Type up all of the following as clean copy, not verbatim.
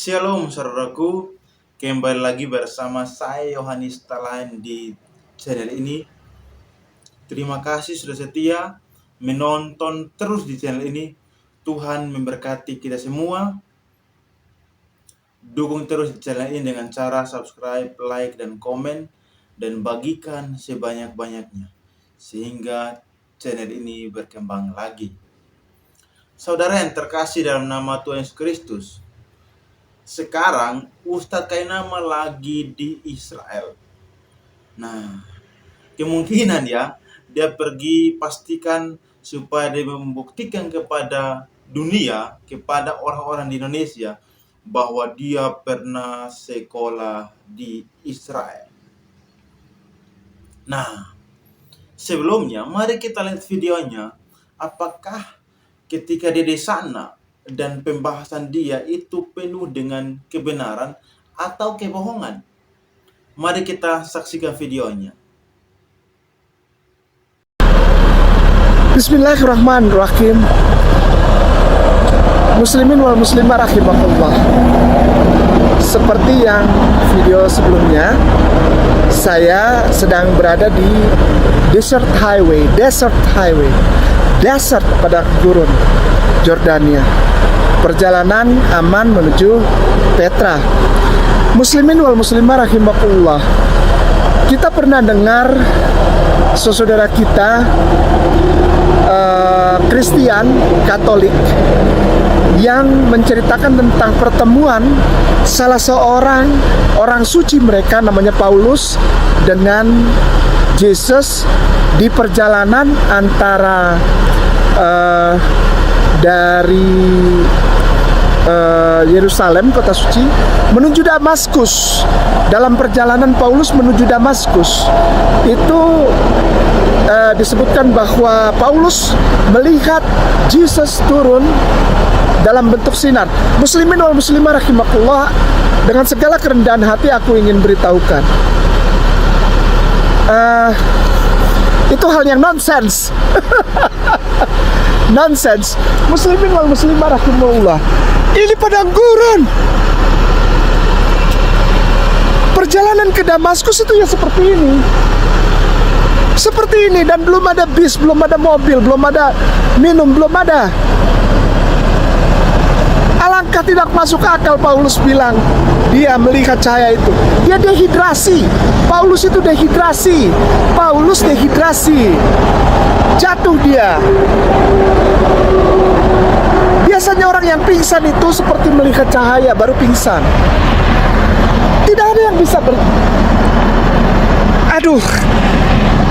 Shalom saudaraku, kembali lagi bersama saya Yohanes Talain di channel ini. Terima kasih sudah setia menonton terus di channel ini. Tuhan memberkati kita semua. Dukung terus di channel ini dengan cara subscribe, like, dan komen, dan bagikan sebanyak-banyaknya sehingga channel ini berkembang lagi. Saudara yang terkasih dalam nama Tuhan Yesus Kristus, sekarang Ustadz Kainama lagi di Israel. Nah, kemungkinan dia pergi pastikan supaya dia membuktikan kepada dunia, kepada orang-orang di Indonesia bahwa dia pernah sekolah di Israel. Nah, sebelumnya mari kita lihat videonya. Apakah ketika dia di sana dan pembahasan dia itu penuh dengan kebenaran atau kebohongan? Mari kita saksikan videonya. Bismillahirrahmanirrahim. Muslimin wal muslimah rahimakumullah. Seperti yang video sebelumnya, saya sedang berada di Desert padang gurun Jordania. Perjalanan aman menuju Petra. Muslimin wal muslimah rahimakumullah. Kita pernah dengar saudara kita Kristen Katolik yang menceritakan tentang pertemuan salah seorang orang suci mereka namanya Paulus dengan Yesus di perjalanan antara dari Yerusalem, kota suci, menuju Damaskus. Dalam perjalanan Paulus menuju Damaskus itu disebutkan bahwa Paulus melihat Yesus turun dalam bentuk sinar. Muslimin wal muslimah rahimakumullah, dengan segala kerendahan hati aku ingin beritahukan, itu hal yang nonsens. Nonsens. Muslimin wal muslimah rahimakumullah, ini padang gurun. Perjalanan ke Damaskus itu ya seperti ini. Seperti ini, dan belum ada bis, belum ada mobil, belum ada minum, belum ada. Alangkah tidak masuk akal Paulus bilang dia melihat cahaya itu. Dia dehidrasi. Paulus itu dehidrasi. Paulus dehidrasi. Jatuh dia. Biasanya orang yang pingsan itu seperti melihat cahaya baru pingsan. Tidak ada yang bisa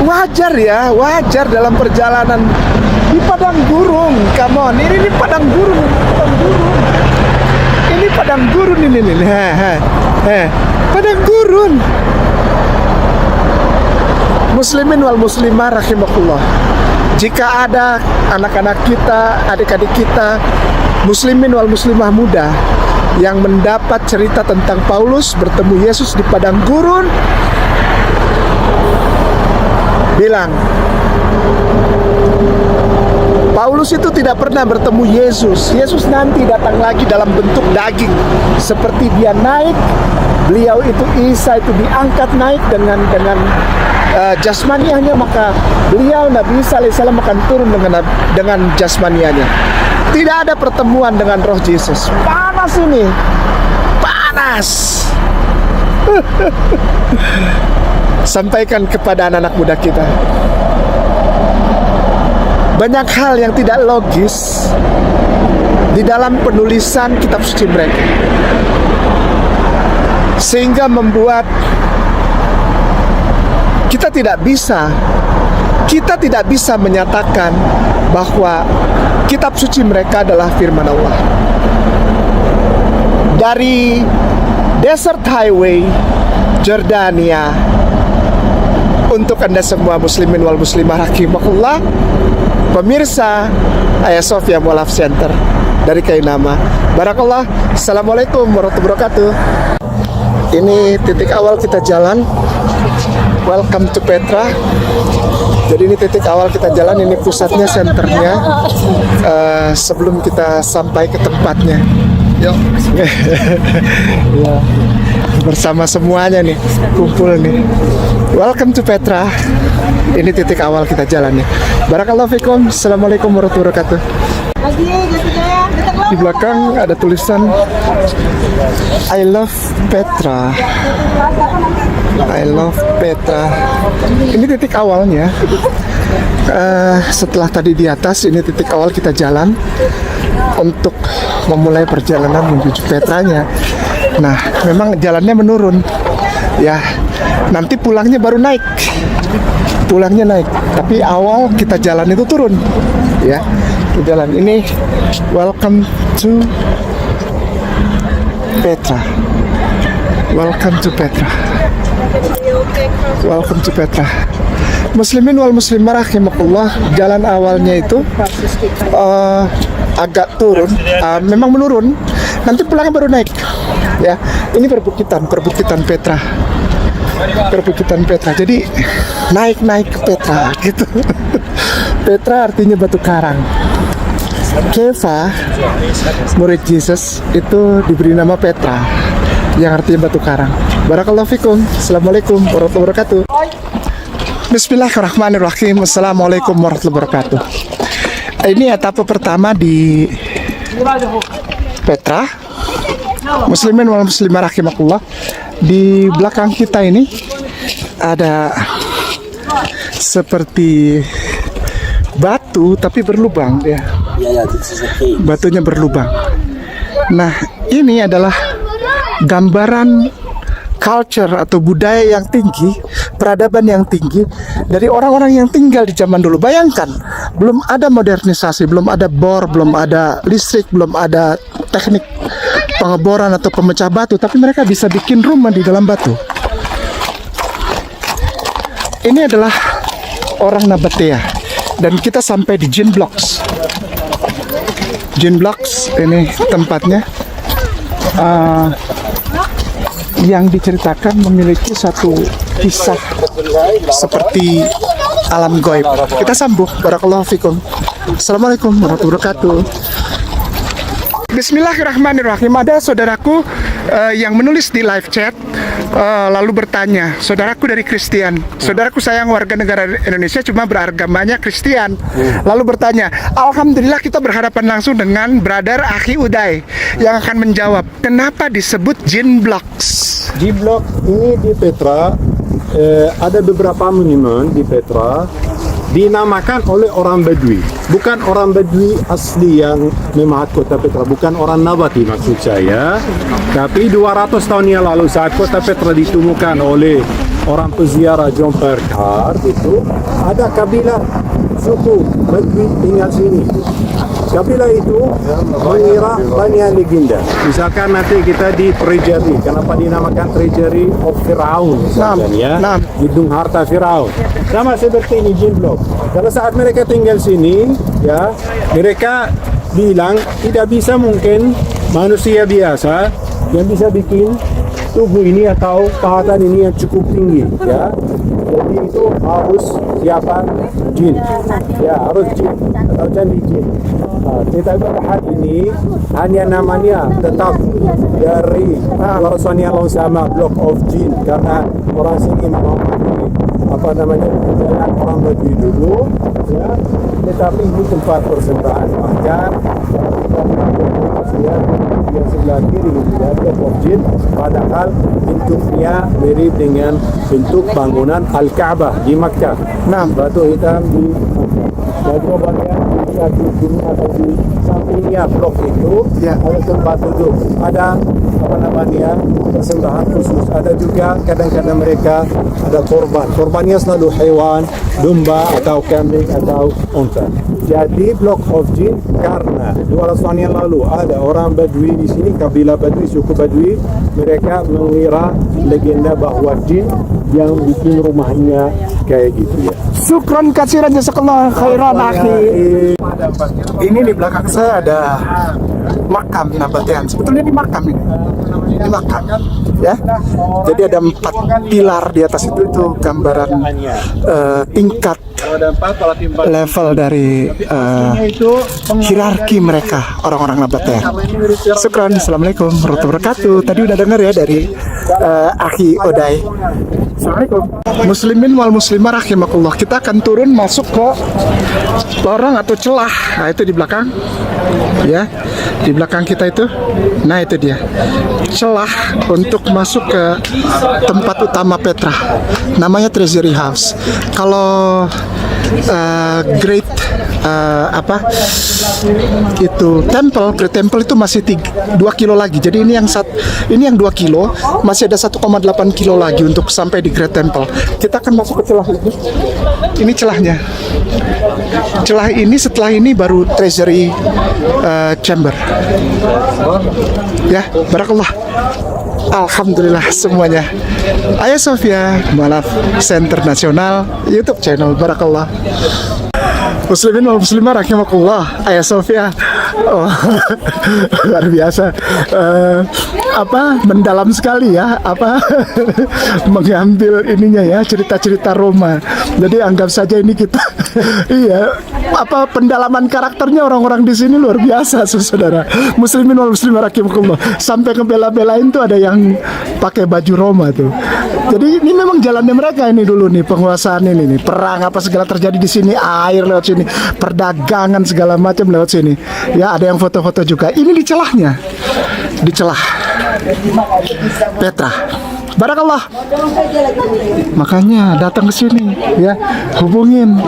wajar ya, wajar dalam perjalanan di padang gurun. Come on, ini padang gurun, ini padang gurun ini. Padang gurun. Muslimin wal muslimah rahimakumullah. Jika ada anak-anak kita, adik-adik kita, muslimin wal muslimah muda yang mendapat cerita tentang Paulus bertemu Yesus di padang gurun, bilang Paulus itu tidak pernah bertemu Yesus. Yesus nanti datang lagi dalam bentuk daging, seperti dia naik. Beliau itu, Isa itu diangkat naik dengan jasmaniahnya, maka beliau Nabi Isa alaihissalam akan turun dengan jasmaniahnya. Tidak ada pertemuan dengan Roh Yesus. Panas ini, panas. Sampaikan kepada anak-anak muda kita, banyak hal yang tidak logis di dalam penulisan kitab suci mereka, sehingga membuat kita tidak bisa menyatakan bahwa kitab suci mereka adalah firman Allah. Dari Desert Highway Jordania, untuk Anda semua muslimin wal muslimah rahimakumullah, pemirsa Ayah Sofia Mualaf Center dari Kainama. Barakallah. Assalamualaikum warahmatullahi wabarakatuh. Ini titik awal kita jalan. Welcome to Petra. Jadi ini titik awal kita jalan, ini pusatnya, senternya, sebelum kita sampai ke tempatnya. Yuk. Ya. Bersama semuanya nih, kumpul nih. Welcome to Petra. Ini titik awal kita jalan nih. Barakallahu fikum. Assalamualaikum warahmatullahi wabarakatuh. Di belakang ada tulisan I love Petra. I love Petra. Ini titik awalnya. Setelah tadi di atas, ini titik awal kita jalan untuk memulai perjalanan menuju Petranya. Nah, memang jalannya menurun. Ya, nanti pulangnya baru naik. Pulangnya naik, tapi awal kita jalan itu turun. Ya, jalan ini. Welcome to Petra. Welcome to Petra. Welcome to Petra. Muslimin wal muslimah rahimakumullah, jalan awalnya itu agak turun, memang menurun. Nanti pulangnya baru naik. Ya, ini perbukitan Petra. Perbukitan Petra. Jadi naik ke Petra gitu. Petra artinya batu karang. Kefa, murid Yesus, itu diberi nama Petra, yang artinya batu karang. Barakallahu fikum. Assalamualaikum warahmatullahi wabarakatuh. Bismillahirrahmanirrahim. Assalamualaikum warahmatullahi wabarakatuh. Ini etapa pertama di Petra. Muslimin wal muslimah rahimakumullah. Di belakang kita ini ada seperti batu tapi berlubang ya. Batunya berlubang. Nah, ini adalah gambaran culture atau budaya yang tinggi, peradaban yang tinggi dari orang-orang yang tinggal di zaman dulu. Bayangkan, belum ada modernisasi, belum ada bor, belum ada listrik, belum ada teknik pengeboran atau pemecah batu, tapi mereka bisa bikin rumah di dalam batu. Ini adalah orang Nabatea dan kita sampai di Jin Blocks. Jin Blocks ini tempatnya. Yang diceritakan memiliki satu kisah seperti alam gaib. Kita sambung. Barakallahu fikum. Assalamualaikum warahmatullahi wabarakatuh. Bismillahirrahmanirrahim. Ada saudaraku yang menulis di live chat lalu bertanya, saudaraku dari Kristen, saudaraku sayang warga negara Indonesia cuma beragamanya Kristen. Lalu bertanya, alhamdulillah kita berhadapan langsung dengan brother Akhi Uday yang akan menjawab, kenapa disebut Jin Blocks? Jin Block ini di Petra, ada beberapa monumen di Petra dinamakan oleh orang Badui, bukan orang Badui asli yang memahat kota Petra, bukan orang Nabati maksud saya, tapi 200 tahun yang lalu saat kota Petra ditemukan oleh orang peziarah John Perkar, itu ada kabilah suku Badui tinggal sini. Kabilah itu mengira banyak legenda. Misalkan nanti kita di Treasury, kenapa dinamakan Treasury of Firaun misalkan ya, gedung harta Firaun. Sama seperti ini Jin Block. Pada saat mereka tinggal sini, ya, mereka bilang tidak bisa mungkin manusia biasa yang bisa bikin tubuh ini atau pahatan ini yang cukup tinggi, ya. Jadi itu harus siapa? Jin. Ya, harus jin atau candi jin. Tetapi pada ini hanya namanya tetap dari Warasani Allah sama Block of Jin, karena orang sini menghormati apa namanya perjalanan orang Badui dulu, ya. Tetapi ini tempat persembahan, bahkan yang sebelah kiri ya, Block of Jin, padahal bentuknya mirip dengan bentuk bangunan Al-Ka'bah di Makkah. Nah, batu hitam di Makkah. Bagian di satu gunung atau di sampingnya blok itu ya, ada tempat duduk, ada apa namanya persembahan khusus. Ada juga kadang-kadang mereka ada korbannya selalu hewan, domba atau kambing atau unta. Jadi Block of Jin karena 200 tahun yang lalu ada orang Badui di sini, kabilah Badui, suku Badui, mereka mengira legenda bahwa jin yang bikin rumahnya kayak gitu ya. Syukron kasiran jazakallah khairan akhi. Ini di belakang saya ada makam Nabatian. Sebetulnya ini makam ini. Ini makam ya. Jadi ada 4 pilar di atas itu gambaran tingkat level dari hierarki mereka orang-orang Nabatian. Syukran. Assalamualaikum warahmatullahi wabarakatuh. Tadi udah dengar ya dari Akhi Odai. Assalamualaikum. Muslimin wal muslimah rahimakumullah. Kita akan turun masuk ke lorong atau celah. Nah, itu di belakang. Ya. Di belakang kita itu. Nah, itu dia. Celah untuk masuk ke tempat utama Petra. Namanya Treasury House. Kalau Great Great Temple itu masih 2 kilo lagi. Jadi ini yang 2 kilo, masih ada 1,8 kilo lagi untuk sampai di Great Temple. Kita akan masuk ke celah ini. Ini celahnya. Celah ini setelah ini baru Treasury Chamber. Ya, barakallah. Alhamdulillah semuanya. Ayah Sofia, Mualaf Center Nasional YouTube channel. Barakallah. Muslimin wal muslimah rahimakumullah. Ayah Sofia, luar biasa. Mendalam sekali ya, mengambil ininya ya, cerita-cerita Roma. Jadi anggap saja ini kita iya, pendalaman karakternya orang-orang di sini luar biasa, saudara. Muslimin wal muslimah rahimakumullah. Sampai ke bela-belain tuh ada yang pakai baju Roma tuh. Jadi ini memang jalannya mereka ini dulu nih, penguasaan ini nih, perang apa segala terjadi di sini, air lewat sini, perdagangan segala macam lewat sini. Ya, ada yang foto-foto juga. Ini di celahnya. Di celah Petra. Barakallah. Makanya datang ke sini ya, hubungin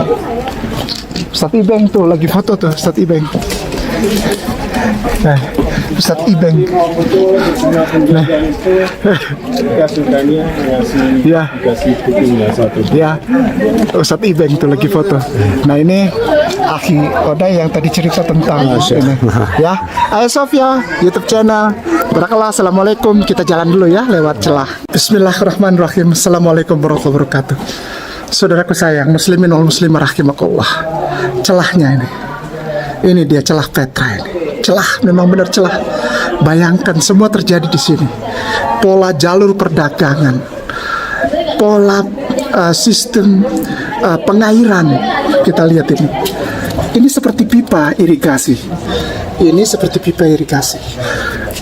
Ustadz Ibeng tuh lagi foto tuh, Ustadz Ibeng. Nah, Ustadz Ibeng. Nah. Ya. Ya. Ustadz Ibeng tuh lagi foto. Nah, ini Akhi Odai yang tadi cerita tentang ini. Ya. Ayah Sofia, YouTube channel. Barakallah. Assalamualaikum. Kita jalan dulu ya lewat celah. Bismillahirrahmanirrahim. Assalamualaikum warahmatullahi wabarakatuh. Saudaraku sayang, muslimin wal muslimah rahimakumullah. Celahnya ini. Ini dia celah Petra ini. Celah, memang benar celah. Bayangkan semua terjadi di sini. Pola jalur perdagangan, pola sistem pengairan. Kita lihat ini. Ini seperti pipa irigasi. Ini seperti pipa irigasi.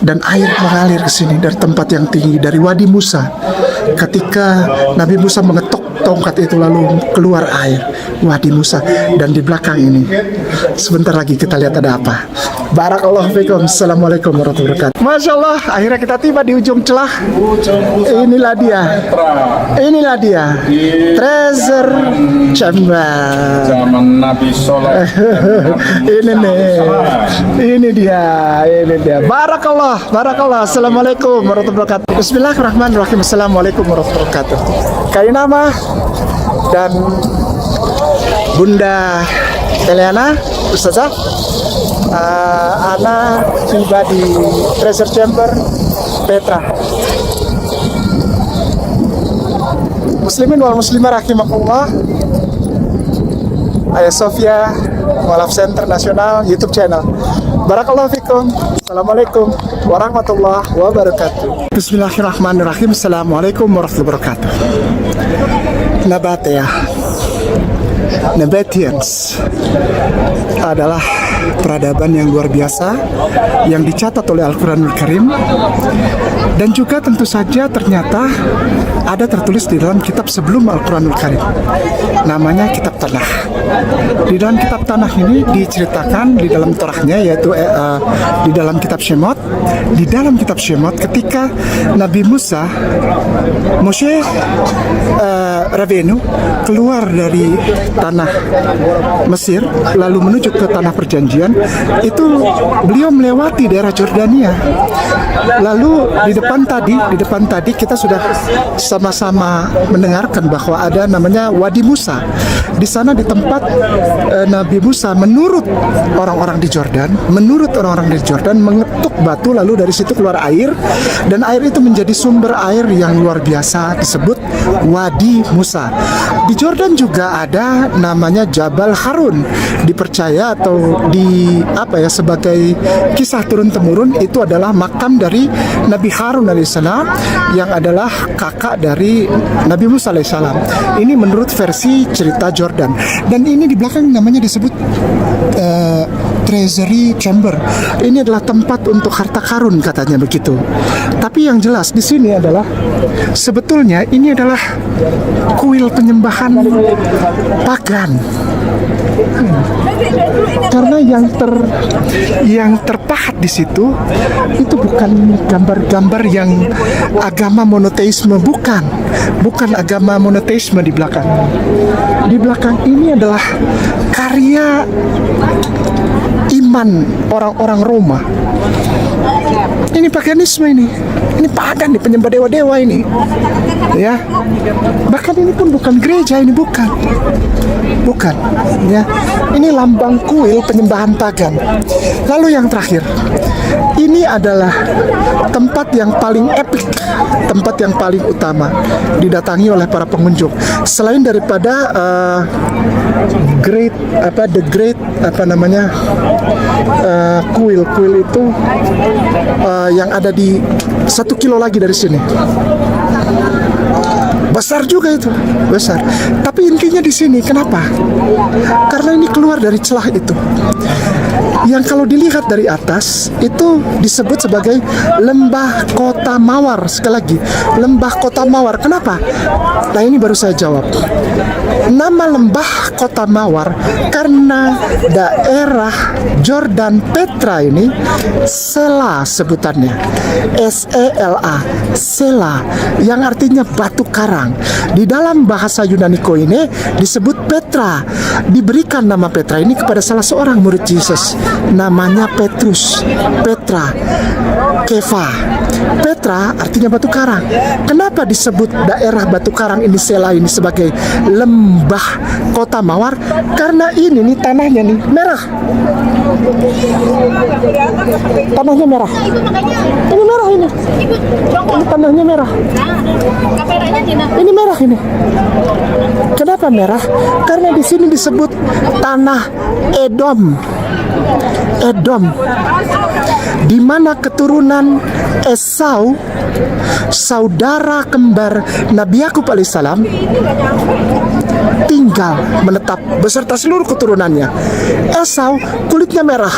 Dan air mengalir ke sini dari tempat yang tinggi, dari Wadi Musa. Ketika Nabi Musa mengetok tongkat itu lalu keluar air, Wadi Musa. Dan di belakang ini sebentar lagi kita lihat ada apa. Barakallahu fikum. Assalamualaikum warahmatullahi wabarakatuh. Masya Allah, akhirnya kita tiba di ujung celah. Inilah dia. Inilah dia. Treasure Chamber. Zaman Nabi Soleh. Ini nih. Ini dia. Ini dia. Barakallah. Barakallah. Assalamualaikum warahmatullahi wabarakatuh. Bismillahirrahmanirrahim. Assalamualaikum warahmatullahi wabarakatuh. Kainama dan Bunda Eliana, Ustazah, Ana tiba di Treasure Chamber Petra. Muslimin wal muslimah rahimakumullah. Ayah Sofia, Mualaf Center Nasional YouTube channel. Barakallahu fikum. Assalamualaikum warahmatullahi wabarakatuh. Bismillahirrahmanirrahim. Assalamualaikum warahmatullahi wabarakatuh. Nabatians adalah peradaban yang luar biasa yang dicatat oleh Al-Quranul Karim, dan juga tentu saja ternyata ada tertulis di dalam kitab sebelum Al-Quranul Karim, namanya Kitab Tanah. Di dalam Kitab Tanah ini diceritakan di dalam Torahnya, yaitu di dalam Kitab Shemot. Di dalam Kitab Shemot ketika Nabi Musa, Moshe Rabenu keluar dari tanah Mesir lalu menuju ke tanah perjanjian, itu beliau melewati daerah Jordania. Lalu di depan tadi kita sudah sama-sama mendengarkan bahwa ada namanya Wadi Musa. Di sana di tempat Nabi Musa menurut orang-orang di Jordan mengetuk batu, lalu dari situ keluar air, dan air itu menjadi sumber air yang luar biasa disebut Wadi Musa. Di Jordan juga ada namanya Jabal Harun. Dipercaya atau sebagai kisah turun temurun, itu adalah makam dari Nabi Harun alaihissalam yang adalah kakak dari Nabi Musa alaihissalam. Ini menurut versi cerita Jordan. Dan ini di belakang namanya disebut Treasury Chamber. Ini adalah tempat untuk harta karun katanya begitu. Tapi yang jelas di sini adalah sebetulnya ini adalah kuil penyembahan pagan. Karena yang terpahat di situ itu bukan gambar-gambar yang agama monoteisme, bukan agama monoteisme di belakang. Di belakang ini adalah karya iman orang-orang Roma. Ini paganisme ini pagan nih, penyembah dewa-dewa ini, ya. Bahkan ini pun bukan gereja, ini bukan, ya. Ini lambang kuil penyembahan pagan. Lalu yang terakhir, ini adalah tempat yang paling epik, tempat yang paling utama didatangi oleh para pengunjung. Selain daripada kuil itu yang ada di 1 kilo lagi dari sini. Besar juga itu, besar. Tapi intinya di sini, kenapa? Karena ini keluar dari celah itu. Yang kalau dilihat dari atas itu disebut sebagai lembah Kota Mawar. Sekali lagi, lembah Kota Mawar. Kenapa? Nah, ini baru saya jawab. Nama lembah Kota Mawar karena daerah Jordan Petra ini Sela sebutannya, Sela, Sela, yang artinya batu karang. Di dalam bahasa Yunani Koine disebut Petra. Diberikan nama Petra ini kepada salah seorang murid Yesus, namanya Petrus. Petra, Kefa. Petra artinya batu karang. Kenapa disebut daerah batu karang ini, Sela ini, sebagai lembah Kota Mawar? Karena ini nih tanahnya nih merah. Tanahnya merah. Ini merah ini. Ini tanahnya merah. Ini merah ini. Kenapa merah? Karena di sini disebut tanah Edom. Edom, di mana keturunan Esau, saudara kembar Nabi Yakub alaihissalam, tinggal menetap beserta seluruh keturunannya. Esau kulitnya merah,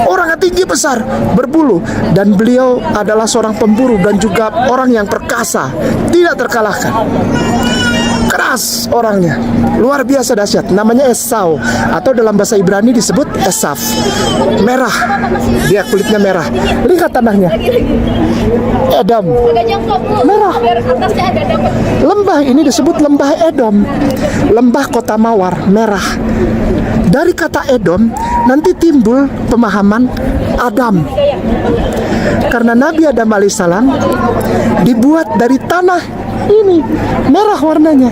orangnya tinggi besar, berbulu, dan beliau adalah seorang pemburu dan juga orang yang perkasa, tidak terkalahkan. Keras orangnya, luar biasa dahsyat. Namanya Esau, atau dalam bahasa Ibrani disebut Esaf. Merah, dia kulitnya merah. Lihat tanahnya, Edom, merah. Lembah ini disebut lembah Edom, lembah Kota Mawar, merah. Dari kata Edom nanti timbul pemahaman Adam, karena Nabi Adam alaihissalam dibuat dari tanah ini merah warnanya.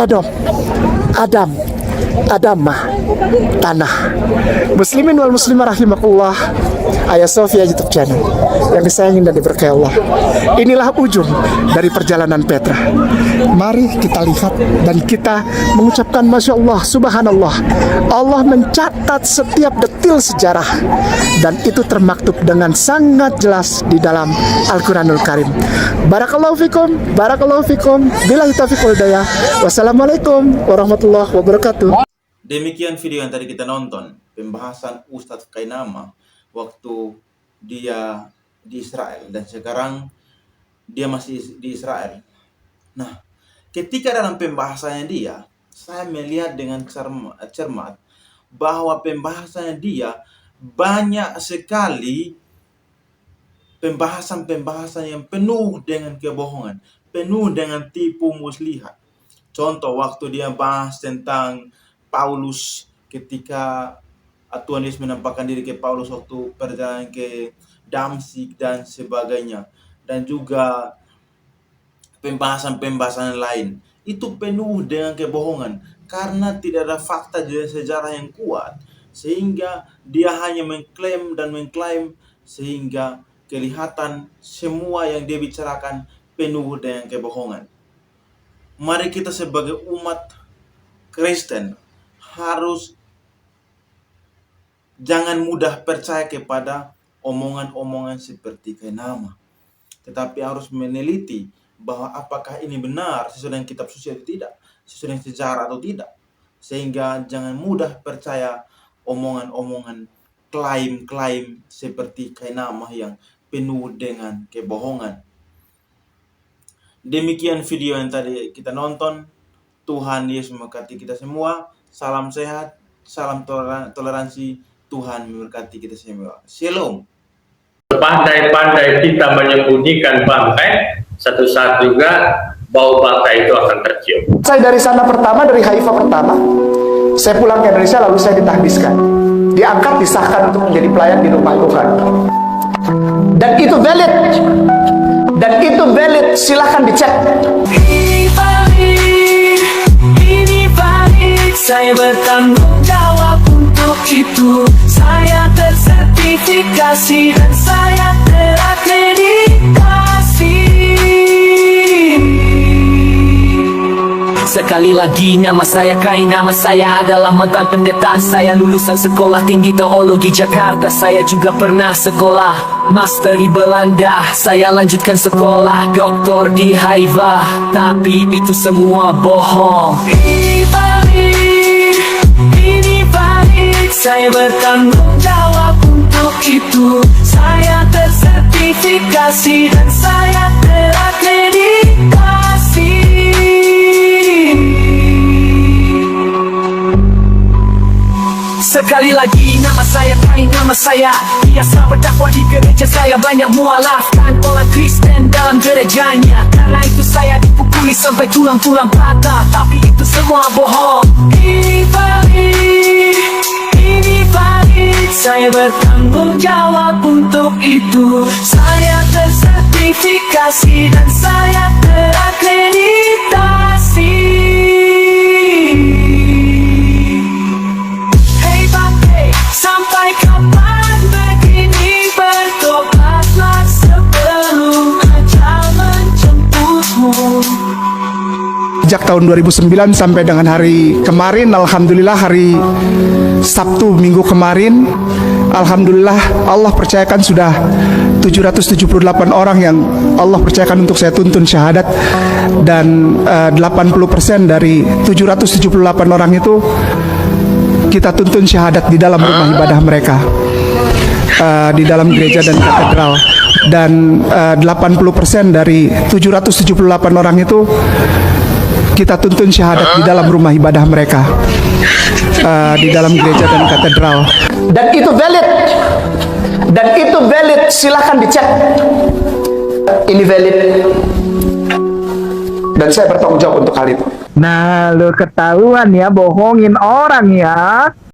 Edom, Adam mah tanah. Muslimin wal muslimah rahimakumullah, Ayah Sofia YouTube channel yang disayangi dan diberkahi Allah. Inilah ujung dari perjalanan Petra. Mari kita lihat dan kita mengucapkan Masya Allah, Subhanallah. Allah mencatat setiap detil sejarah, dan itu termaktub dengan sangat jelas di dalam Al-Quranul Karim. Barakallahu fikum, barakallahu fikum. Billahi taufiq wal hidayah. Wassalamualaikum warahmatullahi wabarakatuh. Demikian video yang tadi kita nonton, pembahasan Ustadz Kainama waktu dia di Israel dan sekarang dia masih di Israel. Nah, ketika dalam pembahasannya dia, saya melihat dengan cermat bahwa pembahasannya dia banyak sekali pembahasan-pembahasan yang penuh dengan kebohongan, penuh dengan tipu muslihat. Contoh waktu dia bahas tentang Paulus ketika Tuhan Yesus menampakkan diri ke Paulus waktu perjalanan ke Damsyik dan sebagainya. Dan juga pembahasan-pembahasan lain. Itu penuh dengan kebohongan. Karena tidak ada fakta sejarah yang kuat. Sehingga dia hanya mengklaim dan mengklaim. Sehingga kelihatan semua yang dia bicarakan penuh dengan kebohongan. Mari kita sebagai umat Kristen harus jangan mudah percaya kepada omongan-omongan seperti Kainama, tetapi harus meneliti bahwa apakah ini benar sesuai dengan kitab suci atau tidak, sesuai dengan sejarah atau tidak, sehingga jangan mudah percaya omongan-omongan, klaim-klaim seperti Kainama yang penuh dengan kebohongan. Demikian video yang tadi kita nonton. Tuhan Yesus memberkati kita semua. Salam sehat, salam toleransi. Tuhan memberkati kita semua. Shalom. Pandai-pandai kita menyembunyikan bangkai, satu saat juga bau bangkai itu akan tercium. Saya dari sana pertama, dari Haifa pertama. Saya pulang ke Indonesia, lalu saya ditahbiskan. Diangkat, disahkan untuk menjadi pelayan di rumah Tuhan. Dan itu valid. Dan itu valid, silahkan dicek. Ini valid, saya bertanggung jawab untuk itu. Saya tersertifikasi dan saya terakreditasi. Sekali lagi, nama saya Kainama, saya adalah mantan pendeta. Saya lulusan sekolah tinggi teologi Jakarta. Saya juga pernah sekolah master di Belanda. Saya lanjutkan sekolah doktor di Haifa, tapi itu semua bohong. Ini valid, saya bertanggung jawab untuk itu. Saya tersertifikasi dan saya terakreditasi. Sekali lagi, nama saya Kainama, saya biasa berdakwah di gereja. Saya banyak mualafkan orang Kristen dalam gerejanya. Karena itu saya dipukuli sampai tulang-tulang patah, tapi itu semua bohong. Ini valid, saya bertanggung jawab untuk itu. Saya tersertifikasi dan saya terakreditasi. Sampai kapan begini, bertobatlah sebelum ajal menjemputmu. Sejak tahun 2009 sampai dengan hari kemarin, alhamdulillah hari Sabtu minggu kemarin, alhamdulillah Allah percayakan sudah 778 orang yang Allah percayakan untuk saya tuntun syahadat. Dan 80% dari 778 orang itu kita tuntun syahadat di dalam rumah ibadah mereka, di dalam gereja dan katedral. Dan 80% dari 778 orang itu kita tuntun syahadat di dalam rumah ibadah mereka, di dalam gereja dan katedral. Dan itu valid. Dan itu valid, silahkan dicek. Ini valid. Dan saya bertanggung jawab untuk hal itu. Nah, lo ketahuan ya, bohongin orang ya.